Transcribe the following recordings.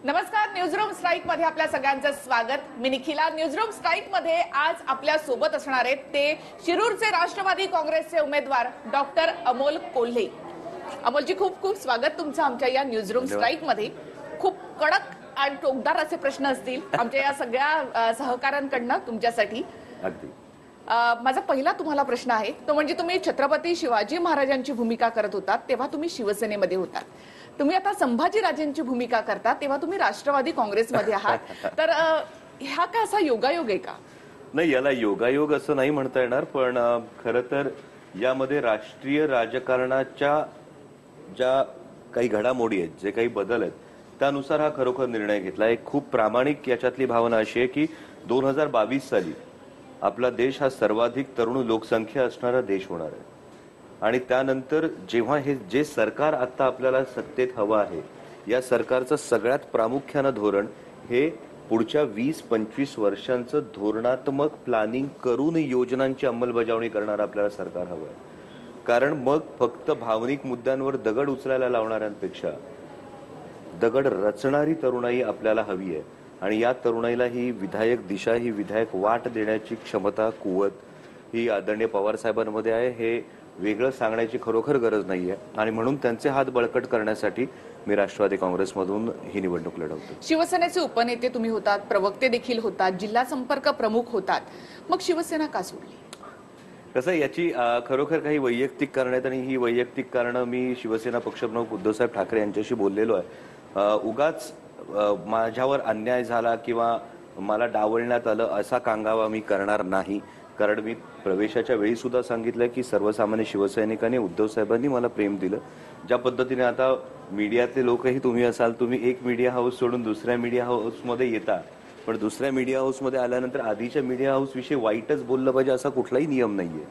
नमस्कार. Newsroom strike मध्ये आपल्या सगळ्यांचं स्वागत. मी निखिला. न्यूजरूम स्ट्राईक मध्ये आज आपल्या सोबत असणार आहेत ते शिरूरचे राष्ट्रवादी काँग्रेसचे उमेदवार डॉक्टर अमोल कोल्हे. अमोलजी, खूप खूप स्वागत तुमचं आमच्या या न्यूजरूम स्ट्राईक मध्ये. खूप कडक आणि टोकदार असे प्रश्न असतील आमच्या या सगळ्या सहकाऱ्यांकडनं तुमच्यासाठी. अगदी. माझा पहिला तुम्हाला प्रश्न आहे तो म्हणजे तुम्ही छत्रपती शिवाजी महाराजांची भूमिका करत होतात तेव्हा तुम्ही शिवसेनेमध्ये होतात. तुम्ही आता संभाजीराजेंची भूमिका करता तेव्हा तुम्ही राष्ट्रवादी काँग्रेसमध्ये आहात. तर हा का असा योगायोग आहे का? नाही, याला योगायोग असं नाही म्हणता येणार, पण खरं तर यामध्ये राष्ट्रीय राजकारणाच्या ज्या काही घडामोडी आहेत, जे काही बदल आहेत, त्यानुसार हा खरोखर निर्णय घेतला. एक खूप प्रामाणिक याच्यातली भावना अशी आहे की 2022 साली आपला देश हा सर्वाधिक तरुण लोकसंख्या असणारा देश होणार आहे. आणि त्यानंतर जेव्हा हे जे सरकार आता आपल्याला सत्तेत हवं आहे, या सरकारचं सगळ्यात प्रामुख्यानं धोरण हे पुढच्या 20-25 वर्षांचं धोरणात्मक प्लॅनिंग करून योजनांची अंमलबजावणी करणारं आपल्याला सरकार हवं आहे. कारण मग फक्त भावनिक मुद्द्यांवर दगड उचलायला लावणाऱ्यांपेक्षा दगड रचणारी तरुणाई आपल्याला हवी आहे. आणि या तरुणाईला ही विधायक दिशा, ही विधायक वाट देण्याची क्षमता, कुवत ही आदरणीय पवार साहेबांमध्ये आहे. हे वेगळं सांगण्याची खरोखर गरज नाहीये. आणि म्हणून त्यांचे हात बळकट करण्यासाठी मी राष्ट्रवादी काँग्रेसमधून ही निवडणूक लढवतो. शिवसेनेचे उपनेते तुम्ही होतात, प्रवक्ते देखील होतात, जिल्हा संपर्क प्रमुख होतात, मग शिवसेना का सोडली? कसं याची खरोखर काही वैयक्तिक कारण आहेत आणि ही वैयक्तिक कारणं मी शिवसेना पक्षप्रमुख उद्धवसाहेब ठाकरे यांच्याशी बोललेलो आहे. उगाच माझ्यावर अन्याय झाला किंवा मला डावलण्यात आलं असा कांगावा मी करणार नाही. कारण मी प्रवेशाच्या वेळी सुद्धा सांगितलं की सर्वसामान्य शिवसैनिकांनी, उद्धव साहेबांनी मला प्रेम दिलं. ज्या पद्धतीने आता मीडियातले लोकही तुम्ही असाल, तुम्ही एक मीडिया हाऊस सोडून दुसऱ्या मीडिया हाऊसमध्ये येता, पण दुसऱ्या मीडिया हाऊसमध्ये आल्यानंतर आधीच्या मीडिया हाऊस विषयी वाईटच बोललं पाहिजे असा कुठलाही नियम नाहीये.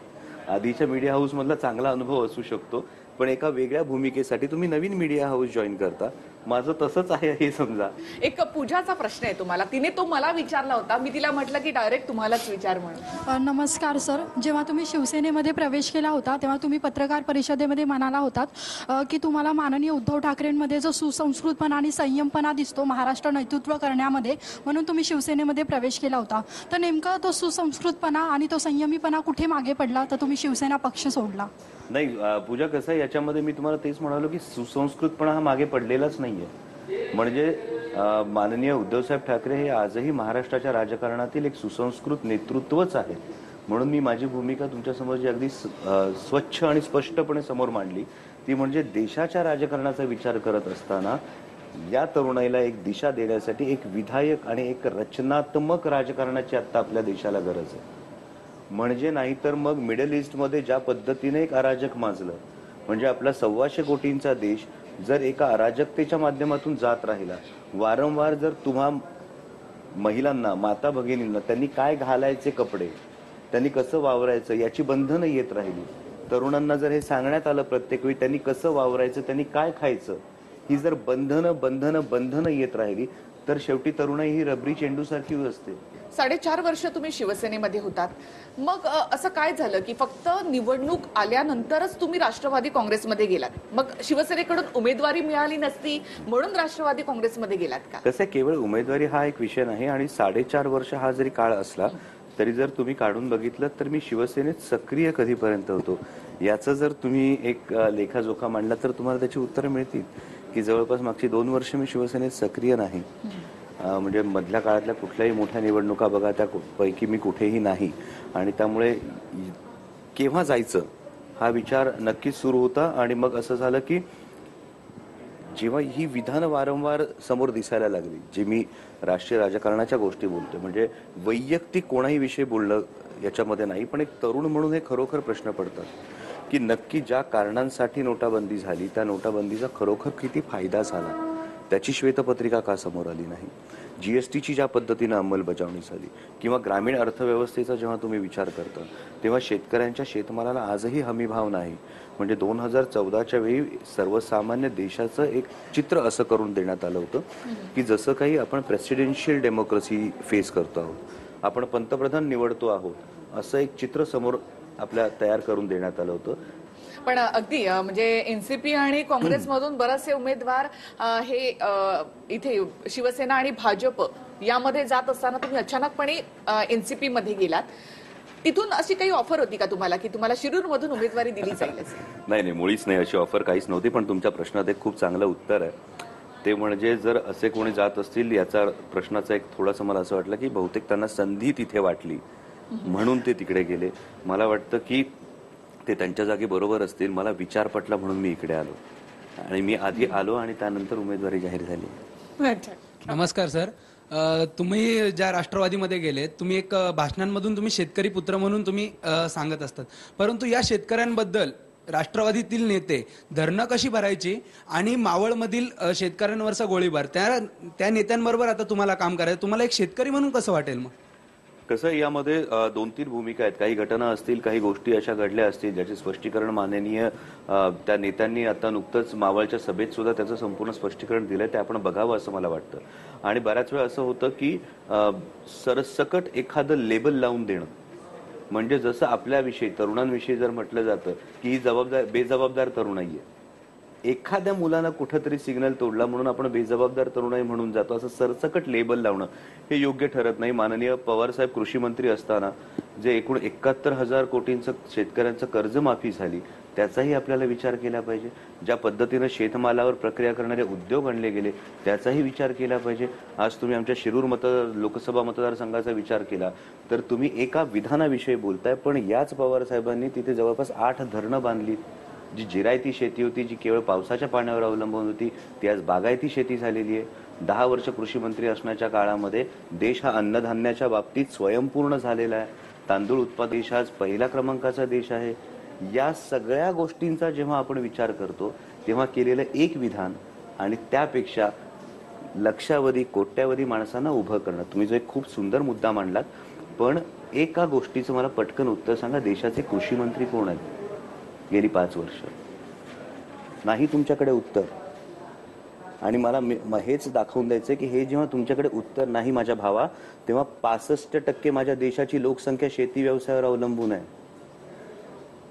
आधीच्या मीडिया हाऊस मधला चांगला अनुभव असू शकतो, पण एका वेगळ्या भूमिकेसाठी तुम्ही नवीन मीडिया हाऊस जॉईन करता. माझं तसंच आहे हे समजा. एक पूजाचा प्रश्न आहे तुम्हाला. तिने तो मला विचारला होता, मी तिला म्हटलं की डायरेक्ट तुम्हालाच विचार म्हणून. नमस्कार सर. जेव्हा तुम्ही शिवसेनेमध्ये प्रवेश केला होता तेव्हा तुम्ही पत्रकार परिषदेमध्ये म्हणाला होतात की तुम्हाला माननीय उद्धव ठाकरेंमध्ये जो सुसंस्कृतपणा आणि संयमपणा दिसतो महाराष्ट्र नेतृत्व करण्यामध्ये, म्हणून तुम्ही शिवसेनेमध्ये प्रवेश केला होता. तर नेमका तो सुसंस्कृतपणा आणि तो संयमीपणा कुठे मागे पडला तर तुम्ही शिवसेना पक्ष सोडला? नाही पूजा, कसं आहे याच्यामध्ये मी तुम्हाला तेच म्हणालो की सुसंस्कृतपणा हा मागे पडलेलाच नाहीये. म्हणजे माननीय उद्धवसाहेब ठाकरे हे आजही महाराष्ट्राच्या राजकारणातील एक सुसंस्कृत नेतृत्वच आहे. म्हणून मी माझी भूमिका तुमच्यासमोर जी अगदी स्वच्छ आणि स्पष्टपणे समोर मांडली ती म्हणजे देशाच्या राजकारणाचा विचार करत असताना या तरुणाईला एक दिशा देण्यासाठी एक विधायक आणि एक रचनात्मक राजकारणाची आता आपल्या देशाला गरज आहे. म्हणजे नाहीतर मग मिडल ईस्टमध्ये ज्या पद्धतीने एक अराजक माजलं, म्हणजे आपला 125 कोटींचा देश जर एका अराजकतेच्या माध्यमातून जात राहिला, वारंवार जर तुम्हा महिलांना, माता भगिनींना त्यांनी काय घालायचे कपडे, त्यांनी कसं वावरायचं याची बंधनं येत राहिली, तरुणांना जर हे सांगण्यात आलं प्रत्येक वेळी त्यांनी कसं वावरायचं, त्यांनी काय खायचं, ही जर बंधनं येत राहिली तर शेवटी तरुणाई ही रबरी चेंडू सारखी असते. 4.5 वर्ष तुम्ही शिवसेनेमध्ये होतात, मग असं काय झालं की फक्त निवडणूक आल्यानंतरच तुम्ही राष्ट्रवादी काँग्रेसमध्ये गेलात? मग शिवसेनेकडून उमेदवारी मिळाली नसती म्हणून राष्ट्रवादी काँग्रेसमध्ये गेलात का? कसं केवळ उमेदवारी हा एक विषय नाही आणि 4.5 वर्ष हा जरी काळ असला तरी जर तुम्ही काढून बघितलं तर मी शिवसेनेत सक्रिय कधीपर्यंत होतो याचं जर तुम्ही एक लेखाजोखा मांडला तर तुम्हाला त्याची उत्तरं मिळतील की जवळपास मागची 2 वर्ष मी शिवसेनेत सक्रिय नाही. म्हणजे मधल्या काळातल्या कुठल्याही मोठ्या निवडणुका बघा, त्यापैकी मी कुठेही नाही. आणि त्यामुळे केव्हा जायचं हा विचार नक्कीच सुरू होता. आणि मग असं झालं की जेव्हा ही विधानं वारंवार समोर दिसायला लागली, जे मी राष्ट्रीय राजकारणाच्या गोष्टी बोलतो, म्हणजे वैयक्तिक कोणाही विषयी बोलणं याच्यामध्ये नाही, पण एक तरुण म्हणून हे खरोखर प्रश्न पडतात की नक्की ज्या कारणांसाठी नोटाबंदी झाली त्या नोटाबंदीचा खरोखर किती फायदा झाला, त्याची श्वेतपत्रिका का समोर आली नाही. जीएसटीची ज्या पद्धतीनं अंमलबजावणी झाली किंवा ग्रामीण अर्थव्यवस्थेचा जेव्हा तुम्ही विचार करता तेव्हा शेतकऱ्यांच्या शेतमालाला आजही हमीभाव नाही. म्हणजे 2014च्या वेळी सर्वसामान्य देशाचं एक चित्र असं करून देण्यात आलं होतं की जसं काही आपण प्रेसिडेन्शियल डेमोक्रेसी फेस करतो आहोत, आपण पंतप्रधान निवडतो आहोत, असं एक चित्र समोर आपल्या तयार करून देण्यात आलं होतं. पण अगदी म्हणजे एनसीपी आणि काँग्रेसमधून बरेचसे उमेदवार हे इथे शिवसेना आणि भाजप यामध्ये जात असताना तुम्ही अचानकपणे एनसीपी मध्ये गेलात. तिथून अशी काही ऑफर होती का तुम्हाला की तुम्हाला शिरूरमधून उमेदवारी दिली जाईल? नाही, मुळीच नाही, अशी ऑफर काहीच नव्हती. पण तुमच्या प्रश्नात एक खूप चांगलं उत्तर आहे. ते म्हणजे जर असे कोणी जात असतील, याचा प्रश्नाचा एक थोडासा मला असं वाटलं की बहुतेक त्यांना संधी तिथे वाटली म्हणून ते तिकडे गेले. मला वाटतं की ते त्यांच्या जागी बरोबर असतील. मला विचार पटला म्हणून मी इकडे आलो आणि मी आधी आलो आणि त्यानंतर उमेदवारी जाहीर झाली. नमस्कार सर. तुम्ही ज्या राष्ट्रवादीमध्ये गेले, तुम्ही एक भाषणांमधून तुम्ही शेतकरी पुत्र म्हणून तुम्ही सांगत असतात, परंतु या शेतकऱ्यांबद्दल राष्ट्रवादीतील नेते धरणं कशी भरायची आणि मावळमधील शेतकऱ्यांवरचा गोळीबार, त्या नेत्यांबरोबर आता तुम्हाला काम करायचं, तुम्हाला एक शेतकरी म्हणून कसं वाटेल? मग कसं यामध्ये 2-3 भूमिका आहेत. काही घटना असतील, काही गोष्टी अशा घडल्या असतील ज्याचे स्पष्टीकरण माननीय त्या नेत्यांनी आता नुकतंच मावळच्या सभेत सुद्धा त्याचं संपूर्ण स्पष्टीकरण दिलंय. ते आपण बघावं असं मला वाटतं. आणि बऱ्याच वेळा असं होतं की सरसकट एखादं लेबल लावून देणं, म्हणजे जसं आपल्याविषयी तरुणांविषयी जर म्हटलं जातं की ही बेजबाबदार तरुणाई आहे, एखाद्या मुलानं कुठंतरी सिग्नल तोडला म्हणून आपण बेजबाबदार तरुणाई म्हणून जातो, असं सरसकट लेबल लावणं हे योग्य ठरत नाही. माननीय पवारसाहेब कृषी मंत्री असताना जे एकूण 71,000 कोटींचं शेतकऱ्यांचं कर्जमाफी झाली त्याचाही आपल्याला विचार केला पाहिजे. ज्या पद्धतीनं शेतमालावर प्रक्रिया करणारे उद्योग आणले गेले त्याचाही विचार केला पाहिजे. आज तुम्ही आमच्या शिरूर लोकसभा मतदारसंघाचा विचार केला तर तुम्ही एका विधानाविषयी बोलताय, पण याच पवारसाहेबांनी तिथे जवळपास 8 धरणं बांधली. जी जिरायती शेती होती, जी केवळ पावसाच्या पाण्यावर अवलंबून होती, ती आज बागायती शेती झालेली आहे. 10 वर्ष कृषी मंत्री असण्याच्या काळामध्ये देश हा अन्नधान्याच्या बाबतीत स्वयंपूर्ण झालेला आहे. तांदूळ उत्पादन देश आज पहिल्या क्रमांकाचा देश आहे. या सगळ्या गोष्टींचा जेव्हा आपण विचार करतो तेव्हा केलेलं एक विधान आणि त्यापेक्षा लक्षावधी कोट्यावधी माणसांना उभं करणं. तुम्ही जो एक खूप सुंदर मुद्दा मांडलात, पण एका गोष्टीचं मला पटकन उत्तर सांगा, देशाचे कृषी मंत्री कोण आहेत गेली 5 वर्ष? नाही तुमच्याकडे उत्तर. आणि मला हेच दाखवून द्यायचंय की हे जेव्हा तुमच्याकडे उत्तर नाही माझ्या भावा, तेव्हा 65% माझ्या देशाची लोकसंख्या शेती व्यवसायावर अवलंबून आहे.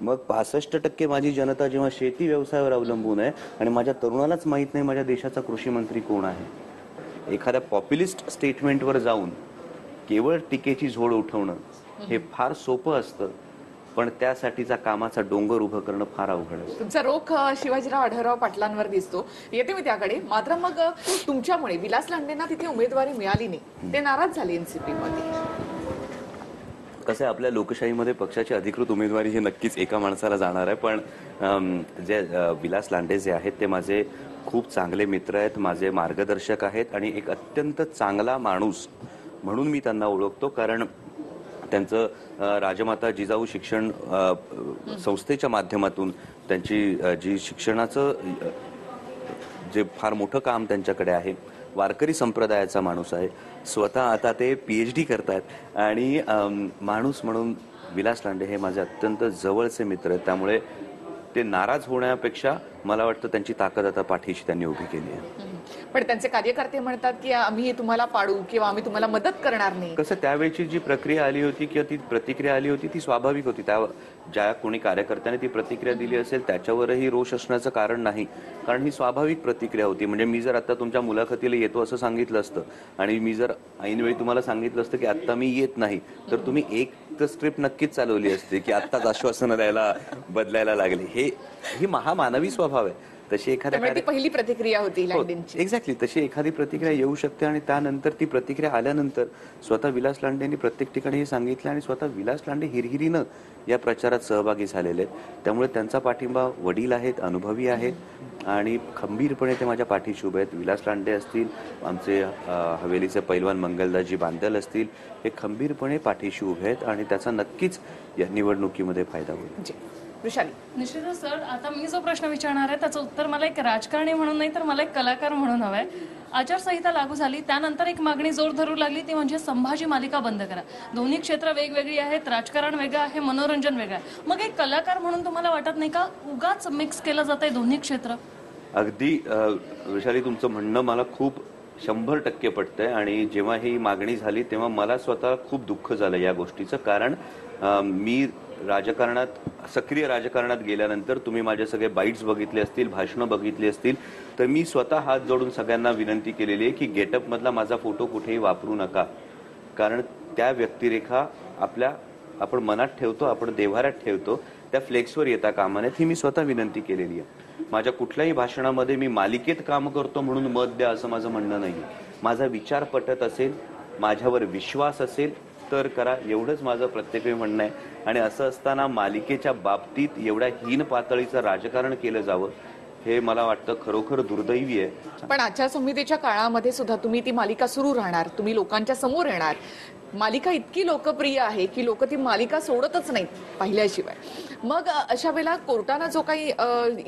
मग 65% माझी जनता जेव्हा शेती व्यवसायावर अवलंबून आहे आणि माझ्या तरुणालाच माहित नाही माझ्या देशाचा कृषी मंत्री कोण आहे, एखाद्या पॉप्युलिस्ट स्टेटमेंटवर जाऊन केवळ टीकेची झोड उठवणं हे फार सोपं असतं, पण त्यासाठीचा कामाचा डोंगर उभं करणं फार अवघड आहे. तुमचा रोख शिवाजीराव आढळराव पाटलांवर दिसतो, येते मी त्याकडे. मात्र मग तुमच्यामुळे विलास लांडेंना तिथे उमेदवारी मिळाली नाही, ते नाराज झाले एनसीपी मध्ये. कसं आहे, आपल्या लोकशाहीमध्ये पक्षाची अधिकृत उमेदवारी ही नक्कीच एका माणसाला जाणार आहे, पण जे विलास लांडे जे आहेत ते माझे खूप चांगले मित्र आहेत, माझे मार्गदर्शक आहेत आणि एक अत्यंत चांगला माणूस म्हणून मी त्यांना ओळखतो. कारण त्यांचं राजमाता जिजाऊ शिक्षण संस्थेच्या माध्यमातून त्यांची जी शिक्षणाचं जे फार मोठं काम त्यांच्याकडे आहे, वारकरी संप्रदायाचा माणूस आहे, स्वतः आता ते PhD करतायत आणि माणूस म्हणून विलास लांडे हे माझे अत्यंत जवळचे मित्र आहेत. त्यामुळे ते नाराज होण्यापेक्षा मला वाटतं त्यांची ताकद आता पाठीशी त्यांनी उभी केली आहे. पण त्यांचे कार्यकर्ते म्हणतात की आम्ही तुम्हाला पाडू किंवा आम्ही तुम्हाला मदत करणार नाही. कसं त्यावेळची जी प्रक्रिया आली होती किंवा ती प्रतिक्रिया आली होती ती स्वाभाविक होती. त्या ज्या कोणी कार्यकर्त्याने ती प्रतिक्रिया दिली असेल त्याच्यावरही रोष असण्याचं कारण नाही, कारण ही स्वाभाविक प्रतिक्रिया होती. म्हणजे मी जर आता तुमच्या मुलाखतीला येतो असं सांगितलं असतं आणि मी जर ऐनवेळी तुम्हाला सांगितलं असतं की आता मी येत नाही, तर तुम्ही एक तर स्ट्रिप नक्कीच चालवली असते की आत्ताच आश्वासनं द्यायला बदलायला लागली. ही महामानवी स्वभाव आहे. तशी एखाद्या पहिली प्रतिक्रिया होती लांडेंची. एक्झॅक्टली तशी एखादी प्रतिक्रिया येऊ शकते आणि त्यानंतर ती प्रतिक्रिया आल्यानंतर स्वतः विलास लांडेंनी प्रत्येक ठिकाणी हे सांगितलं आणि स्वतः विलास लांडे हिरहिरीनं या प्रचारात सहभागी झालेले आहेत. त्यामुळे त्यांचा पाठिंबा वडील आहेत, अनुभवी आहेत आणि खंबीरपणे ते माझ्या पाठीशी उभे आहेत. विलास लांडे असतील, आमचे हवेलीचे पैलवान मंगलदासजी बांदल असतील, हे खंबीरपणे पाठीशी उभे आहेत आणि त्याचा नक्कीच या निवडणुकीमध्ये फायदा होईल. निश्चितच सर, आता मी जो प्रश्न विचारणार आहे त्याचं उत्तर मला एक राजकारणी म्हणून नाही तर मला एक कलाकार म्हणून हवंय. आचारसंहिता लागू झाली त्यानंतर एक मागणी जोर धरू लागली, ती म्हणजे संभाजी मालिका बंद करा. दोन्ही क्षेत्र वेगवेगळी आहेत, राजकारण वेगळं आहे, मनोरंजन वेगळं आहे. मग एक कलाकार म्हणून तुम्हाला वाटत नाही का उगाच मिक्स केलं जात आहे दोन्ही क्षेत्र? अगदी वैशाली, तुमचं म्हणणं मला खूप 100% पटतंय आणि जेव्हा ही मागणी झाली तेव्हा मला स्वतः खूप दुःख झालं या गोष्टीचं. कारण मी सक्रिय राजकारणात गेल्यानंतर तुम्ही माझे सगळे बाईट्स बघितले असतील, भाषणं बघितली असतील, तर मी स्वतः हात जोडून सगळ्यांना विनंती केलेली आहे की गेटअप मधला माझा फोटो कुठेही वापरू नका, कारण त्या व्यक्तिरेखा आपण मनात ठेवतो, आपण देव्हाऱ्यात ठेवतो, त्या फ्लेक्सवर येता कामा नयेत, ही मी स्वतः विनंती केलेली आहे. माझ्या कुठल्याही भाषणामध्ये मी मालिकेत काम करतो म्हणून मत द्या असं माझं म्हणणं नाही. माझा विचार पटत असेल, माझ्यावर विश्वास असेल तर करा, एवढंच माझं प्रत्येक वेळी म्हणणं आहे. आणि असं असताना मालिकेच्या बाबतीत एवढ्या हीन पातळीचं राजकारण केलं जावं हे मला वाटतं खरोखर दुर्दैवी आहे. पण आचारसंहितेच्या काळामध्ये सुद्धा तुम्ही ती मालिका सुरू राहणार, तुम्ही लोकांच्या समोर येणार. मालिका इतकी लोकप्रिय आहे की लोक ती मालिका सोडतच नाहीत पाहिल्याशिवाय. मग अशा वेळेला कोर्टानं जो काही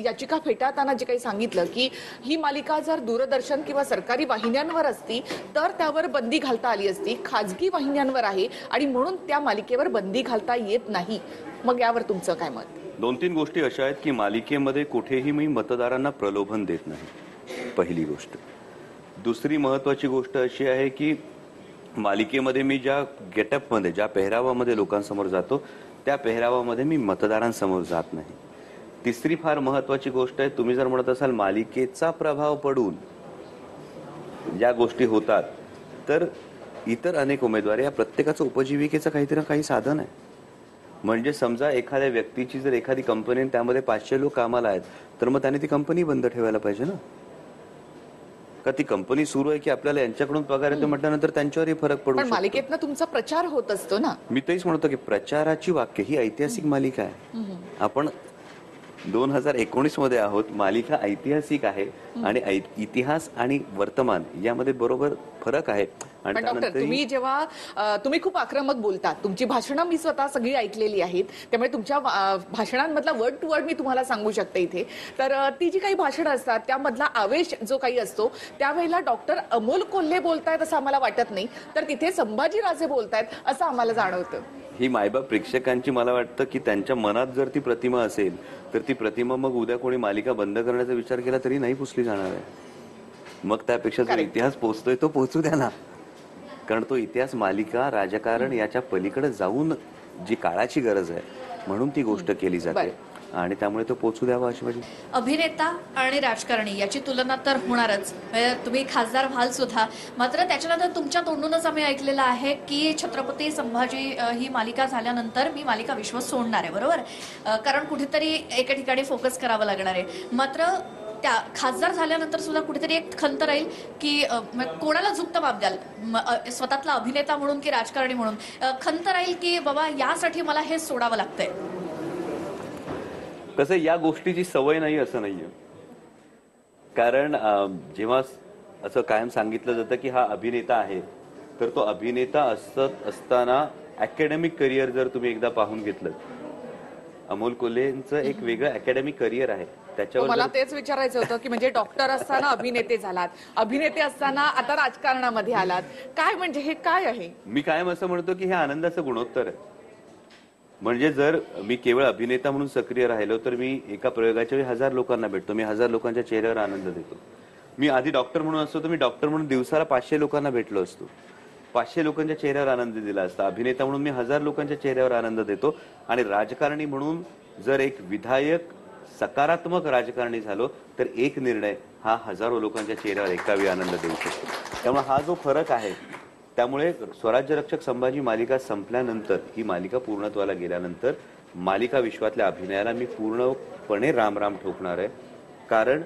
याचिका फेटाळताना जे काही सांगितलं की ही मालिका जर दूरदर्शन किंवा सरकारी वाहिन्यांवर असती तर त्यावर बंदी घालता आली असती, खाजगी वाहिन्यांवर आहे आणि म्हणून त्या मालिकेवर बंदी घालता येत नाही. मग यावर तुमचं काय मत? 2-3 गोष्टी अशा आहेत की मालिकेमध्ये कुठेही मी मतदारांना प्रलोभन देत नाही, पहिली गोष्ट. दुसरी महत्वाची गोष्ट अशी आहे की मालिकेमध्ये मी ज्या गेटअपमध्ये, ज्या पेहरावामध्ये लोकांसमोर जातो त्या पेहरावामध्ये मी मतदारांसमोर जात नाही. तिसरी फार महत्वाची गोष्ट आहे, तुम्ही जर म्हणत असाल मालिकेचा प्रभाव पडून ज्या गोष्टी होतात, तर इतर अनेक उमेदवार या प्रत्येकाचं उपजीविकेचं काहीतरी काही साधन आहे. म्हणजे समजा एखाद्या व्यक्तीची जर एखादी कंपनी त्यामध्ये 500 लोक कामाला आहेत तर मग त्याने ती कंपनी बंद ठेवायला पाहिजे ना. का ती कंपनी सुरू आहे की आपल्याला यांच्याकडून पगार येतो म्हटल्यानंतर त्यांच्यावरही फरक पडू पण मालिकेतनं तुमचा प्रचार होत असतो ना. मी तेच म्हणतो की प्रचाराची वाक्य ही ऐतिहासिक मालिका आहे. आपण 2019 मध्ये आहोत, मालिका ऐतिहासिक आहे आणि इतिहास आणि वर्तमान यामध्ये बरोबर फरक आहे. पण डॉक्टर, तुम्ही जेव्हा तुम्ही खूप आक्रमक बोलतात, तुमची भाषणं मी स्वतः सगळी ऐकलेली आहेत, त्यामुळे तुमच्या भाषणांमधला वर्ड टू वर्ड मी तुम्हाला सांगू शकते इथे. तर ती जी काही भाषणं असतात त्यामधला आवेश जो काही असतो त्यावेळेला डॉक्टर अमोल कोल्हे बोलतायत असं आम्हाला वाटत नाही, तर तिथे संभाजीराजे बोलतायत असं आम्हाला जाणवतं. ही मायबाप प्रेक्षकांची मला वाटतं की त्यांच्या मनात जर ती प्रतिमा असेल तर ती प्रतिमा मग उद्या कोणी मालिका बंद करण्याचा विचार केला तरी नाही पुसली जाणार आहे. मग त्यापेक्षा जो इतिहास पोहोचतोय तो पोहोचू द्या ना, कारण तो इतिहास मालिका राजकारण याच्या पलीकडे जाऊन जी काळाची गरज आहे म्हणून ती गोष्ट केली जाते आणि त्यामुळे तो पोहोचू द्यावा अशी माझी. अभिनेता आणि राजकारणी याची तुलना तर होणारच, तुम्ही खासदार व्हाल सुद्धा. मात्र त्याच्यानंतर तुमच्या तोंडूनच आम्ही ऐकलेलं आहे की छत्रपती संभाजी ही मालिका झाल्यानंतर मी मालिका विश्व सोडणार आहे, बरोबर? कारण कुठेतरी एका ठिकाणी फोकस करावं लागणार आहे. मात्र त्या खासदार झाल्यानंतर सुद्धा कुठेतरी एक खंत राहील की कोणाला झुकतं बाब द्याल, स्वतःतला अभिनेता म्हणून की राजकारणी म्हणून खंत राहील की बाबा यासाठी मला हे सोडावं लागतंय. कसं या गोष्टीची सवय नाही असं नाहीये, कारण जेव्हा असं कायम सांगितलं जातं की हा अभिनेता आहे तर तो अभिनेता असताना अकॅडमिक करिअर जर तुम्ही एकदा पाहून घेतलं, अमोल कोल्हेंचं एक वेगळं अकॅडमिक करिअर आहे. त्याच्यावर मला तेच विचारायचं होतं की म्हणजे डॉक्टर असताना अभिनेते झालात, अभिनेते असताना आता राजकारणामध्ये आलात, काय म्हणजे हे काय आहे? मी कायम असं म्हणतो की हे आनंदाचं गुणोत्तर आहे. म्हणजे जर मी केवळ अभिनेता म्हणून सक्रिय राहिलो तर मी एका प्रयोगाच्या वेळी 1000 लोकांना भेटतो, मी 1000 लोकांच्या चेहऱ्यावर आनंद देतो. मी आधी डॉक्टर म्हणून असतो तर मी डॉक्टर म्हणून दिवसाला 500 लोकांना भेटलो असतो, 500 लोकांच्या चेहऱ्यावर आनंद दिला असता. अभिनेता म्हणून मी 1000 लोकांच्या चेहऱ्यावर आनंद देतो आणि राजकारणी म्हणून जर एक विधायक सकारात्मक राजकारणी झालो तर एक निर्णय हा हजारो लोकांच्या चेहऱ्यावर एकावेळी आनंद देऊ शकतो. त्यामुळे हा जो फरक आहे, त्यामुळे स्वराज्य रक्षक संभाजी मालिका संपल्यानंतर, ही मालिका पूर्णत्वाला गेल्यानंतर मालिका विश्वातल्या अभिनयाला मी पूर्णपणे रामराम ठोकणार आहे. कारण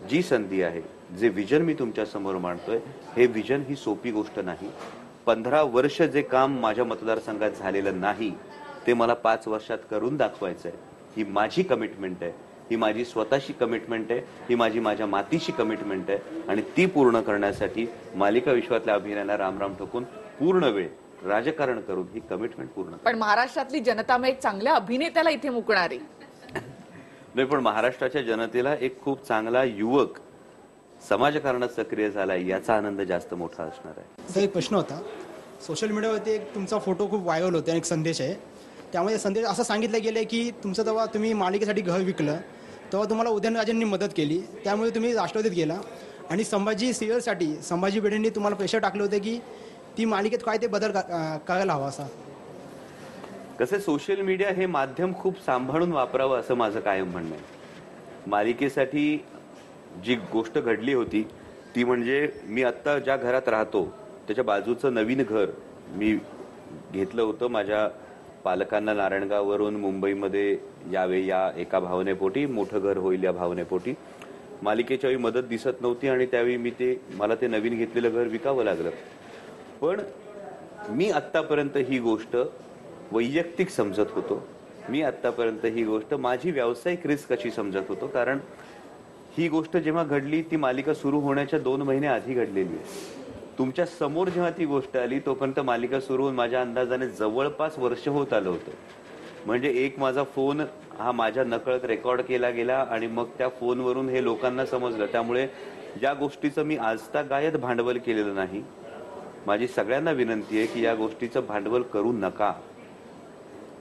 जी संधी आहे, जे विजन मी तुमच्या समोर मांडतोय, हे विजन ही सोपी गोष्ट नाही. 15 वर्ष जे काम माझ्या मतदारसंघात झालेलं नाही ते मला 5 वर्षात करून दाखवायचं आहे. ही माझी कमिटमेंट आहे, ही माझी स्वतःची कमिटमेंट आहे, ही माझ्या मातीची कमिटमेंट आहे आणि ती पूर्ण करण्यासाठी मालिका विश्वातल्या अभिनयाला रामराम ठोकून पूर्ण वेळ राजकारण करून ही कमिटमेंट पूर्ण. पण महाराष्ट्रातली जनता मग एक चांगल्या अभिनेत्याला इथे मुकणार आहे. नाही, पण महाराष्ट्राच्या जनतेला एक खूप चांगला युवक समाजकारणात सक्रिय झालाय याचा आनंद जास्त मोठा असणार आहे. सर, एक प्रश्न होता. सोशल मीडियावरती एक तुमचा फोटो खूप व्हायरल होता, एक संदेश आहे. त्यामध्ये संदेश असं सांगितलं गेलं की तुमचं जेव्हा तुम्ही मालिकेसाठी घर विकलं तेव्हा तुम्हाला उदयनराजेंनी मदत केली, त्यामुळे तुम्ही राष्ट्रवादीत गेला आणि संभाजी सिरियलसाठी संभाजी भिडेंनी तुम्हाला प्रेशर टाकलं होतं की ती मालिकेत काय ते बदल करायला हवा असा. कसं सोशल मीडिया हे माध्यम खूप सांभाळून वापरावं असं माझं कायम म्हणणं आहे. मालिकेसाठी जी गोष्ट घडली होती ती म्हणजे मी आत्ता ज्या घरात राहतो त्याच्या बाजूचं नवीन घर मी घेतलं होतं माझ्या पालकांना नारायणगाववरून मुंबईमध्ये यावे या एका भावनेपोटी, मोठं घर होईल या भावनेपोटी. मालिकेच्या वेळी मदत दिसत नव्हती आणि त्यावेळी मला ते नवीन घेतलेलं घर विकावं लागलं. पण मी आत्तापर्यंत ही गोष्ट वैयक्तिक समजत होतो. मी आत्तापर्यंत ही गोष्ट माझी व्यावसायिक रिस्क अशी समजत होतो. कारण ही गोष्ट जेव्हा घडली ती मालिका सुरू होण्याच्या 2 महिने आधी घडलेली आहे. तुमच्या समोर जेव्हा ती गोष्ट आली तोपर्यंत मालिका सुरू होऊन माझ्या अंदाजाने जवळपास वर्ष होत आलं होतं. म्हणजे एक माझा फोन हा माझ्या नकळत रेकॉर्ड केला गेला आणि मग त्या फोनवरून हे लोकांना समजलं. त्यामुळे या गोष्टीचं मी आजतागायत भांडवल केलेलं नाही. माझी सगळ्यांना विनंती आहे की या गोष्टीचं भांडवल करू नका.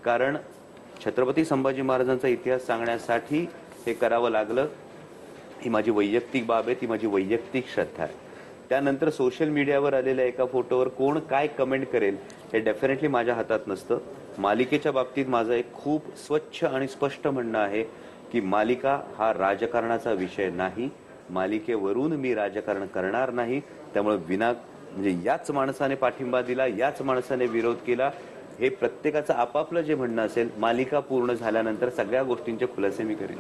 कारण छत्रपती संभाजी महाराजांचा इतिहास सांगण्यासाठी हे करावं लागलं. ही माझी वैयक्तिक बाब आहे, ती माझी वैयक्तिक श्रद्धा आहे. त्यानंतर सोशल मीडियावर आलेल्या एका फोटोवर कोण काय कमेंट करेल हे डेफिनेटली माझ्या हातात नसतं. मालिकेच्या बाबतीत माझं एक खूप स्वच्छ आणि स्पष्ट म्हणणं आहे की मालिका हा राजकारणाचा विषय नाही. मालिकेवरून मी राजकारण करणार नाही. त्यामुळे म्हणजे याच माणसाने पाठिंबा दिला, याच माणसाने विरोध केला, हे प्रत्येकाचं आपापलं जे म्हणणं असेल मालिका पूर्ण झाल्यानंतर सगळ्या गोष्टींचे खुलासे मी करेन.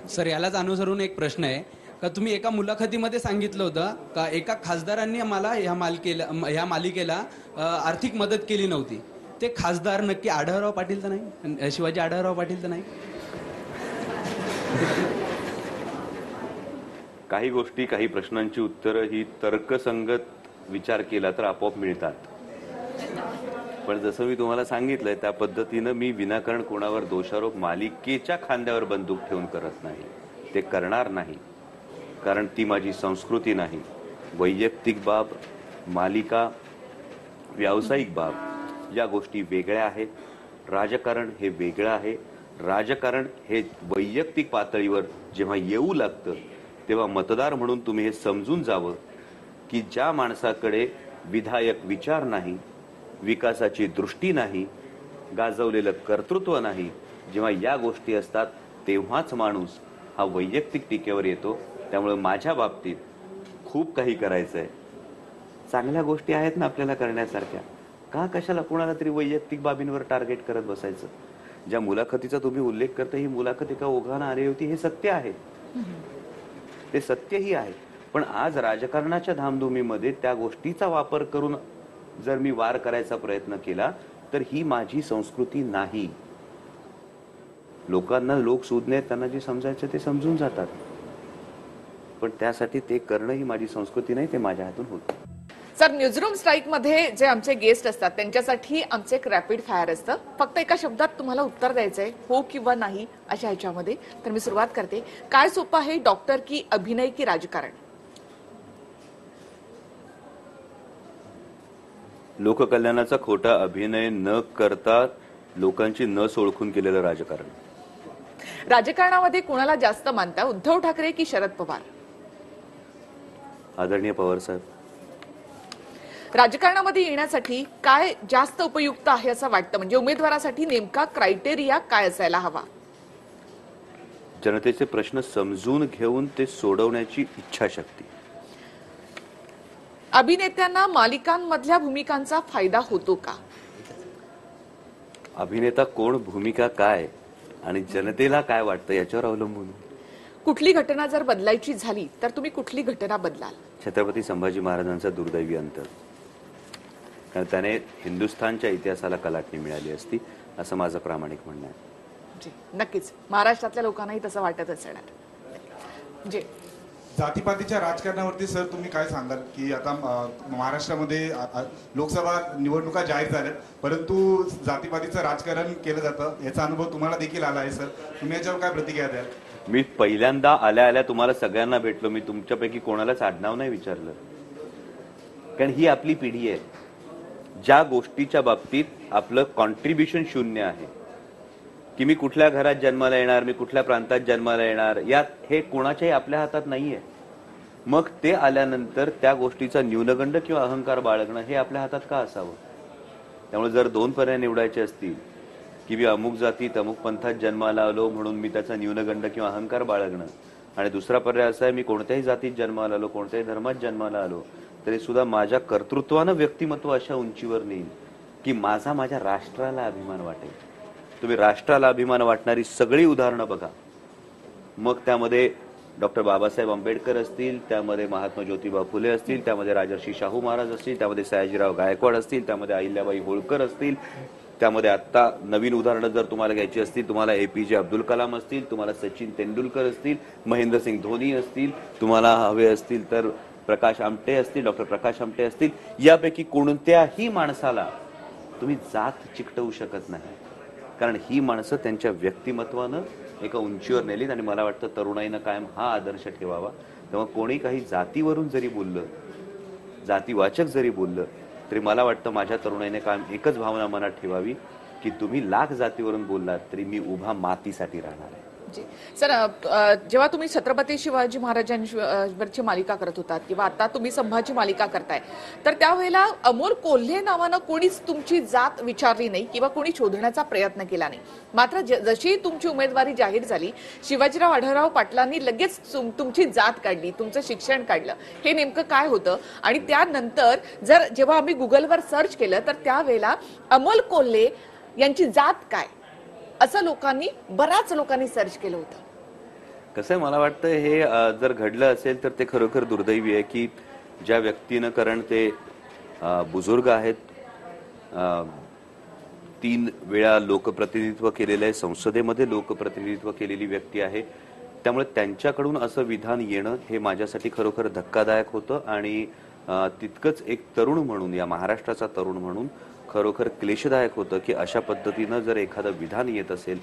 सर, यालाच अनुसरून एक प्रश्न आहे का तुम्ही एका मुलाखतीमध्ये सांगितलं होतं का एका खासदारांनी मला ह्या मालिकेला आर्थिक मदत केली नव्हती. ते खासदार नक्की आढळराव पाटील तर नाही, शिवाजी आढळराव पाटील तर नाही? काही गोष्टी, काही प्रश्नांची उत्तरं ही तर्कसंगत विचार केला तर आपोआप मिळतात. पण जसं मी तुम्हाला सांगितलंय त्या पद्धतीनं मी विनाकारण कोणावर दोषारोप मालिकेच्या खांद्यावर बंदूक ठेवून करत नाही. ते करणार नाही. कारण ती माझी संस्कृती नाही. वैयक्तिक बाब, मालिका, व्यावसायिक बाब या गोष्टी वेगळ्या आहेत. राजकारण हे वेगळं आहे. राजकारण हे वैयक्तिक पातळीवर जेव्हा येऊ लागतं तेव्हा मतदार म्हणून तुम्ही हे समजून जावं की ज्या माणसाकडे विधायक विचार नाही, विकासाची दृष्टी नाही, गाजवलेलं कर्तृत्व नाही, जेव्हा या गोष्टी असतात तेव्हाच माणूस हा वैयक्तिक टीकेवर येतो. त्यामुळे माझ्या बाबतीत खूप काही करायचंय. चांगल्या गोष्टी आहेत ना आपल्याला करण्यासारख्या. का कशाला कोणाला तरी वैयक्तिक बाबींवर टार्गेट करत बसायचं? ज्या मुलाखतीचा तुम्ही उल्लेख करता ही मुलाखत एका ओघानं आली होती, हे सत्य आहे. ते सत्यही आहे. पण आज राजकारणाच्या धामधुमीमध्ये त्या गोष्टीचा वापर करून जर मी वार करायचा प्रयत्न केला तर ही माझी संस्कृती नाही. लोकांना लोक सुज्ञ त्यांना जे समजायचं ते समजून जातात. पण त्यासाठी ते करणं ही माझी संस्कृती नाही, ते माझ्या हातून होतं. सर, न्यूजरूम स्ट्राईक मध्ये जे आमचे गेस्ट असतात त्यांच्यासाठी आमचे एक रॅपिड फायर असतं. फक्त एका शब्दात तुम्हाला उत्तर द्यायचंय, हो किंवा नाही अशा ह्याच्यामध्ये. तर मी सुरुवात करते. काय सोपं आहे, डॉक्टर की अभिनय की राजकारण? लोककल्याणाचा खोटा अभिनय न करता लोकांची नस ओळखून केलेलं राजकारण. राजकारणामध्ये कोणाला जास्त मानता, उद्धव ठाकरे की शरद पवार? आदरणीय पवार साहेब. राजकारणामध्ये येण्यासाठी काय जास्त उपयुक्त आहे असं वाटतं? म्हणजे उमेदवारासाठी नेमका क्रायटेरिया काय असायला हवा? जनतेचे प्रश्न समजून घेऊन ते सोडवण्याची इच्छाशक्ती. अभिनेत्यांना मालिकांमधल्या भूमिकांचा फायदा होतो का? अभिनेता कोण, भूमिका काय आणि जनतेला काय वाटतं याच्यावर अवलंबून. कुठली घटना जर बदलायची झाली तर तुम्ही कुठली घटना बदलाल? छत्रपती संभाजी महाराजांचा दुर्दैवी अंत. कारण त्याने हिंदुस्थानच्या इतिहासाला कलाटणी मिळाली असती असं माझं प्रामाणिक म्हणणं आहे. जी, नक्कीच महाराष्ट्रातल्या लोकांनाही तसं वाटत असणार. जी, जातीपातीच्या राजकारणावरती सर तुम्ही काय सांगाल की आता महाराष्ट्रामध्ये लोकसभा निवडणुका जाहीर झाल्यात परंतु जातीपातीचं राजकारण केलं जातं, याचा अनुभव तुम्हाला देखील आला आहे सर. तुम्ही याच्यावर काय प्रतिक्रिया द्याल? मी पहिल्यांदा आल्या तुम्हाला सगळ्यांना भेटलो. मी तुमच्यापैकी कोणालाच आडनाव नाही विचारलं. कारण ही आपली पिढी आहे ज्या गोष्टीच्या बाबतीत आपलं कॉन्ट्रीब्युशन शून्य आहे. की मी कुठल्या घरात जन्माला येणार, मी कुठल्या प्रांतात जन्माला येणार, यात हे कोणाच्याही आपल्या हातात नाहीये. मग ते आल्यानंतर त्या गोष्टीचा न्यूनगंड किंवा अहंकार बाळगणं हे आपल्या हातात का असावं? त्यामुळे जर 2 पर्याय निवडायचे असतील की मी अमुक जातीत अमुक पंथात जन्माला आलो म्हणून मी त्याचा न्यूनगंड किंवा अहंकार बाळगणं, आणि दुसरा पर्याय असा आहे मी कोणत्याही जातीत जन्माला आलो, कोणत्याही धर्मात जन्माला आलो तरी सुद्धा माझ्या कर्तृत्वानं व्यक्तिमत्व अशा उंचीवर नेईल की माझ्या राष्ट्राला अभिमान वाटेल. तुम्ही राष्ट्राला अभिमान वाटणारी सगळी उदाहरणं बघा. मग त्यामध्ये डॉक्टर बाबासाहेब आंबेडकर असतील, त्यामध्ये महात्मा ज्योतिबा फुले असतील, त्यामध्ये राजर्षी शाहू महाराज असतील, त्यामध्ये सयाजीराव गायकवाड असतील, त्यामध्ये अहिल्याबाई होळकर असतील, त्यामध्ये आत्ता नवीन उदाहरणं जर तुम्हाला घ्यायची असतील, तुम्हाला APJ अब्दुल कलाम असतील, तुम्हाला सचिन तेंडुलकर असतील, महेंद्रसिंग धोनी असतील, तुम्हाला हवे असतील तर प्रकाश आमटे असतील, डॉक्टर प्रकाश आमटे असतील. यापैकी कोणत्याही माणसाला तुम्ही जात चिकटवू शकत नाही, कारण ही माणसं त्यांच्या व्यक्तिमत्वानं एका उंचीवर नेलीत. आणि मला वाटतं तरुणाईनं कायम हा आदर्श ठेवावा. तेव्हा कोणी काही जातीवरून जरी बोललं, जातीवाचक जरी बोललं तरी मला वाटतं माझ्या तरुणाईने कायम एकच भावना मनात ठेवावी की तुम्ही लाख जातीवरून बोललात तरी मी उभा मातीसाठी राहणार आहे. सर, जेव्हा तुम्ही छत्रपती शिवाजी महाराजांवरची मालिका करत होतात किंवा आता तुम्ही संभाजी मालिका करताय, तर त्यावेळेला अमोल कोल्हे नावानं कोणीच तुमची जात विचारली नाही किंवा कोणी शोधण्याचा प्रयत्न केला नाही. मात्र जशी तुमची उमेदवारी जाहीर झाली, शिवाजीराव आढळराव पाटलांनी लगेच तुमची जात काढली, तुमचं शिक्षण काढलं. हे नेमकं काय होतं? आणि त्यानंतर जेव्हा आम्ही गुगलवर सर्च केलं तर त्यावेळेला अमोल कोल्हे यांची जात काय असं बऱ्याच लोकांनी सर्च केलं होतं. कसं आहे, मला वाटतं हे जर घडलं असेल तर ते खरोखर दुर्दैवी आहे की ज्या व्यक्तीनं, कारण ते बुजुर्ग आहेत, 3 वेळा लोकप्रतिनिधित्व केलेलं आहे, संसदेमध्ये लोकप्रतिनिधित्व केलेली व्यक्ती आहे, त्यामुळे त्यांच्याकडून असं विधान येणं हे माझ्यासाठी खरोखर धक्कादायक होतं. आणि तितकंच एक तरुण म्हणून, या महाराष्ट्राचा तरुण म्हणून खरोखर क्लेशदायक होतं की अशा पद्धतीनं जर एखादं विधान येत असेल